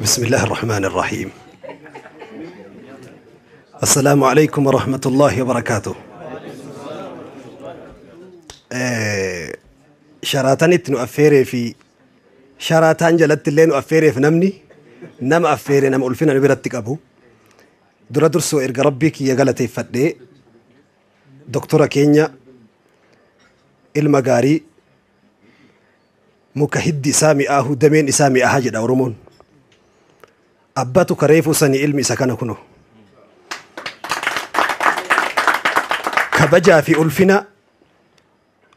بسم الله الرحمن الرحيم. السلام عليكم ورحمة الله وبركاته. شراتان نؤفيري في شراتان جلت اللي نؤفيري في نمني نم أفيري نم ألفين نبرتك أبو درا درسو إرقى ربك يا غلطي فدي دكتورة كينيا المغاري مكهد سامي آهو دمين سامي آهاجد أورمون أباتو كريفو سني علمي سكنا كنو كبجا في ألفنا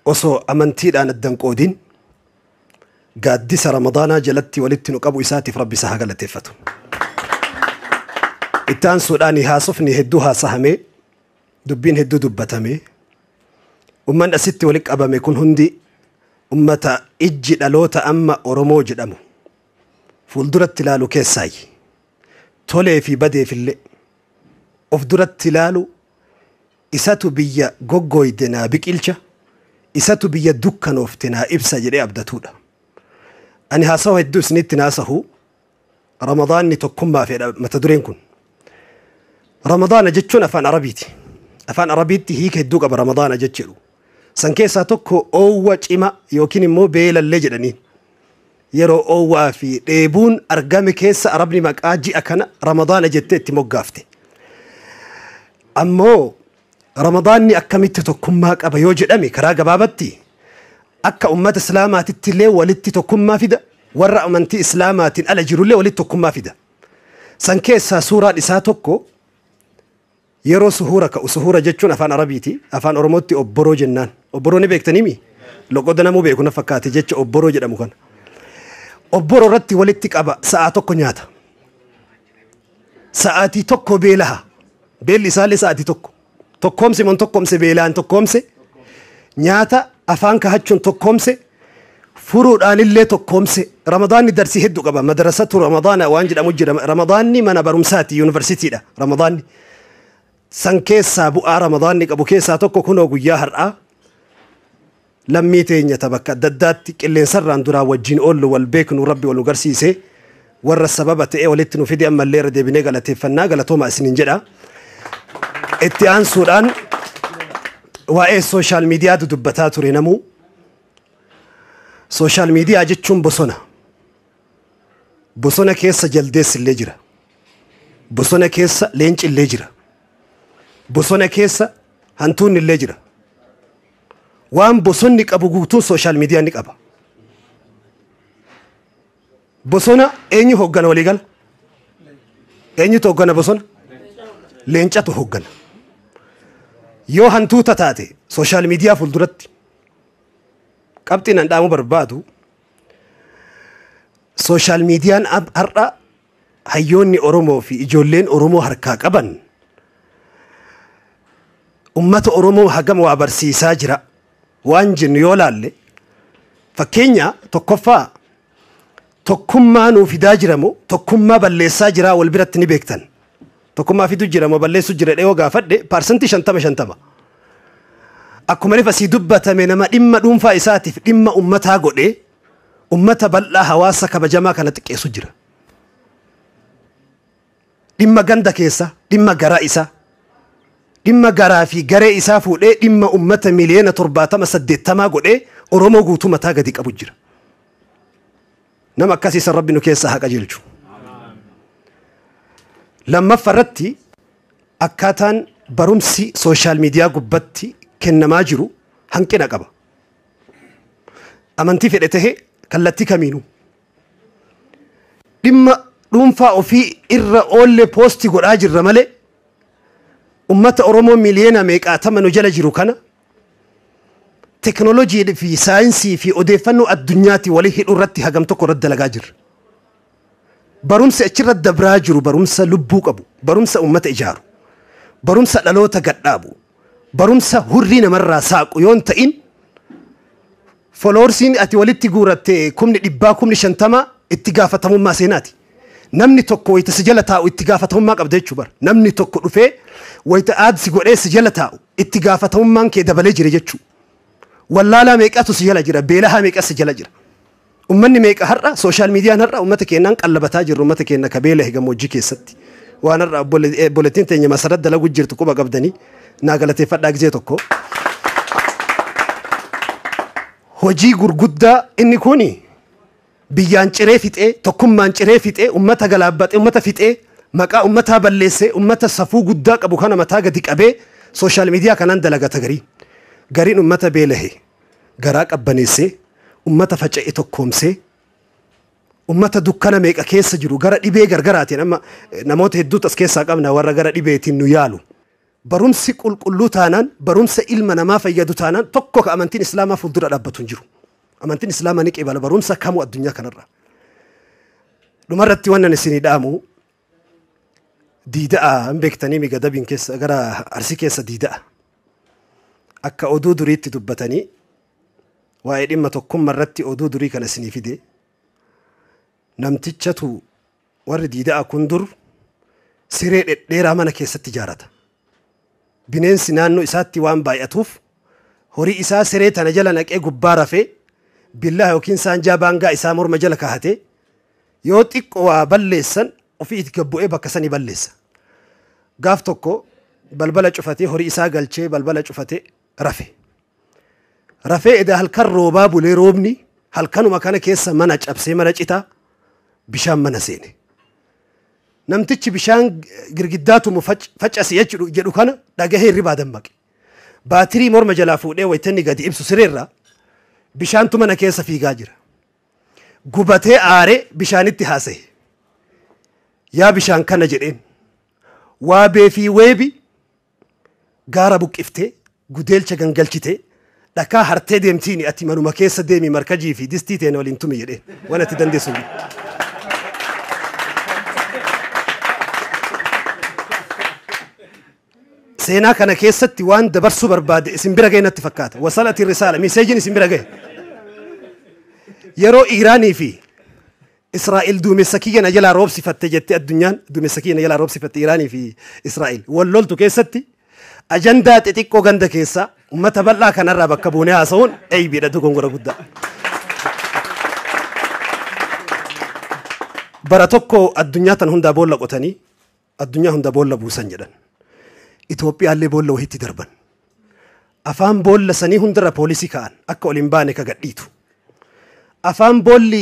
وصو أمنتيد أنا الدنقودين قادس رمضان جلتي ولدت نقبو إساتي في ربي سهاق لتفتو إتان سوداني هاسفني هدوها سهمي دبين هدو دبتمي ومن أستي ولك أبا ميكون هندي أمتا إجي لوتا أما أورمو جدامو فولدرت تلالو كيساي تولي في بدي في اللي أفدرت تلالو إساتو بيا غوغوي دنا بك إلشا إساتو بيا دوكا نوفتنا إبسا جري أبداتودا أني هاسو هدو سنيت ناسهو رمضان نتوكم ما في متدرين كن رمضان جتشون أفان عربيتي هيك هدوك أبا رمضان جتشلو سنكيسا توكو أوواج إما يوكيني مو بيلا الليجدانين يرو أووا في ديبون أرقامي كيسا أربني ماك آجي أكنا رمضان جتت موقافتي أمو رمضان ني أكميت توكم ماك أبا يوجد أمي كراغ بابتي أكا أمة إسلامات التلي ولدت توكم ما فيدا ورأ منتي إسلامات ألا جرولي ولدت توكم ما فيدا سنكيسا سورة إساتوكو يرو سهورة جتشون أفان عربيتي أفان أرموتي أبرو جنان أبرو نبيك تنيمي لو قدنا مو بيكونا فكاتي جتش أبرو جدا مكان أبرو رتي ولدتك أبا ساعتوكو نياتا ساعتي توكو بيلها بيلي سالي ساعتي توكومسي من توكومسي بيلان توكومسي نياتا أفان كهتشون توكومسي فرود آن اللي توكومسي رمضان درسي هدو قبا مدرسة رمضان وانجل أمجر رمضان من برمساتي يونيفرسيتي ده رمضان سنكيسا بؤا رمضان أبو كيسا توكو كنو قيا هرأ لميتين يتبكى دداتك اللي نسران درا وجين أولو والبيكن وربي والنقرسيسي ور السببة إيه ولتنو في دي أما اللي ردي بنيقلة فناقلة توما سنين جدا اتيان سوران وإيه السوشيال ميديا دبتاتو رينمو سوشيال ميديا جتشون بصونا كيسا جلديس اللي جرا بصونا كيسا لينش اللي جرا بصونا كيسا هنتون اللي جرا وان بصونك أبو قوتون سوشيال ميديا نك أبا بصونا أيني هوغانا وليقال أيني توغانا بصونا لينشا توغانا يو هنتو تتاتي سوشيال ميديا فولدرت قبتي نندامو بربادو سوشيال ميديا أرأى هيوني أورومو في إجولين أورومو هركا قبن أمة أورومو هقم وابرسي ساجرة وانجن يولالي فكينيا تقفا تقما نو في داجرمو تقما بلي ساجرة والبرت نبيكتن تقما في دجرمو بلي سجرة ايو غافد بارسنتي شنتما أكو مريفا سي دبتا مينما إما دوم فايساتي إما أمتها قد أمتها بلا هواسا كبجما كانت كي سجرة إما غندا كيسا إما غرائسا إما غرافي غري إسافو لي إما أمة مليون ترباتا مسدد تما قد أرومو قوتو متا قديك أبو جرا نما كاسي سر ربي نكيسا حق جلجو لما فردتي أكاتان برمسي سوشيال ميديا قبتي كنما جرو هنكنا قبا أمانتي فئته كالتي كمينو إما رنفا وفي إرى أولي بوستي قد آجر رمالي أمة أورومو مليانا ميك آتمنو جل جرو كان تكنولوجي في ساينسي في أدفنو الدنياتي وليه الرتي هجمتك رد لجاجر برمس أشرد دبراجرو برمس لبوك أبو برمس أمة إجارو برمس لالوتا قدابو برمس هرين مرة ساق يونتا إن فلورسين أتي ولدتي جورت كم نباكم لشنتما اتجافتهم ما سيناتي نمني توكو يتسجلتها واتجافتهم ما قبضت شبر نمني توكو رفي ويتعاد سجول إيه سجلتها اتجافتهم ما كده بلجري جتشو ولا لا ميك أتو سجل جرا بيلها ميك أسجل جرا ummanni meeqa har'a social media har'a ummata keenyaan qallabataa jirru ummata keenya kabeela higamojii keessatti waan har'a boletiin teenya masarat dalagu jirtu quba qabdanii naa galateeffadhaa gizee tokko hojii gurguddaa inni kuni biyyaan ciree fixee tokkummaan ciree fixee ummata galaabbate ummata fixee maqaa ummataa balleessee ummata safuu guddaa qabu kana mataa gadi qabee social media kanaan dalagata gariin ummata beelahe garaa qabbaneessee ummata faca'e tokkoomsee ummata dukkana meeqa keessa jiru gara dhibee gargaraatiin amma namoota hedduutu as keessaa qabna warra gara dhibeetiin nu yaalu barumsi qulqulluu taanaan barumsa ilma namaa fayyadu taanaan tokko ka amantiin islaamaa fuuldura dhaabbatu hin jiru amantiin islaamaa ni qeebala barumsa kamuu addunyaa kanarra dhumarratti wannan isinii dhaamu diida'a hin beektanii migadabiin keessa gara arsii keessa diida'a akka oduu duriitti dubbatanii waa'ee dhimma tokkummaa irratti oduu durii kana isinii fide namtichatu warri diida'a kun dur siree dhedheeraa mana keessatti ijaarata bineensi naannoo isaatti waan baay'atuuf horii isaa siree tana jala naqee gubbaa rafee billaa yookiin saanjaa baangaa isaa morma jala kaahate yoo xiqqoo waa balleessan ofii itti gabbu'ee bakka sanii balleessa gaaf tokko balbala cufatee horii isaa galchee balbala cufatee rafee edaa halkan roobaa bulee roobni halkanuma kana keessa mana cabsee mana citaa bishaan mana seene namtichi bishaan girgiddaatumu faccasi jedhu kana dhagahee irribaa dammaqe baatirii morma jalaa fuudhee waytanni gadi ibsu sireerraa bishaantu mana keessa fiigaa jira gubatee aaree bishaanitti haasa'e yaa bishaan kana jedheen waabee fi weebi gaara buqqiftee gudeelcha gangalchitee dhakaa hartee deemtiini ati manuma keessa deemi markajii fi distii teene waliin tumi jedheen waan ati dandeessu seenaa kana keessatti waan dabarsuu barbaade isin bira ga'e natti fakkaata wasalati risaala meseejiin isin bira ga'e yeroo Iiraanii fi Israa'el duumessa kiyya na jalaa roobsifatte jettee addunyaan duumessa kiyya na jalaa roobsifatte Iiraanii fi Israa'el wal loltu keessatti ajandaa xixiqqoo ganda keessaa ummata bal'aa kanarraa bakka buunee haasa'uun eeybiidha dogongora guddaa bara tokko addunyaa tan hundaa boolla qotanii addunyaa hunda boolla buusan jedhan Itoophiyaa illee boolla wahitti darban afaan boolla sanii hundarra poolisii ka'an akka ol hin baane ka gadhiitu afaan boolli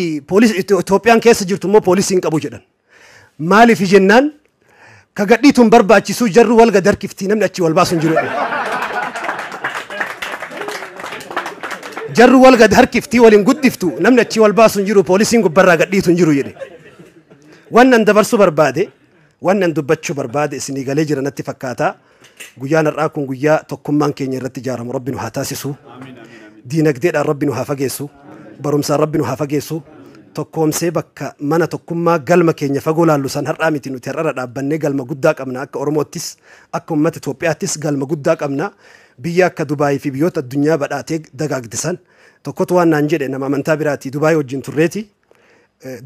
Itoophiyaan keessa jirtu immoo poolisiin qabu jedhan maaliif jennaan ka gadhiituun barbaachisu jarru wal gad harkiftii namni achi wal baasu hin jiru jarru wal gad harkiftii waliin guddiftu namni achi wal baasu hin jiru poolisiin gubbarraa gadhiitu hin jiru jedhe wannan dabarsuu barbaade wannan dubbachuu barbaade isinii galee jira natti fakkaata guyyaan har'aa kun guyyaa tokkummaan keenya irratti ijaaramu rabbi nu haa taasisu diinagdeedhaan rabbi nu haa fageessu barumsaan rabbi nu haa fageessu tokkoomsee bakka mana tokkummaa galma keenya fagoo laallu san har'aa miti nuti har'ara dhaabbannee galma guddaa qabna akka Oromoottis akka uummata Itoophiyaattis galma guddaa qabna biyya akka Dubaayii fi biyyoota addunyaa badhaatee dagaagdisan tokkotu waan naan jedhe nama amantaa biraati Dubaayii wajjin turreeti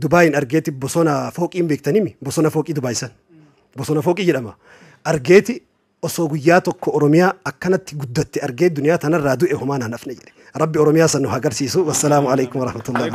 Dubaayin argeeti bosona fooqiin beektanimi bosona fooqii Dubaay san bosona fooqii jedhama argeeti osoo guyyaa tokko Oromiyaa akkanatti guddatte argee duniyaa tanarraa du'e homaa naan hafne jedhe rabbi Oromiyaa san nu agarsiisu wassalaamu alaikum warahmatullahi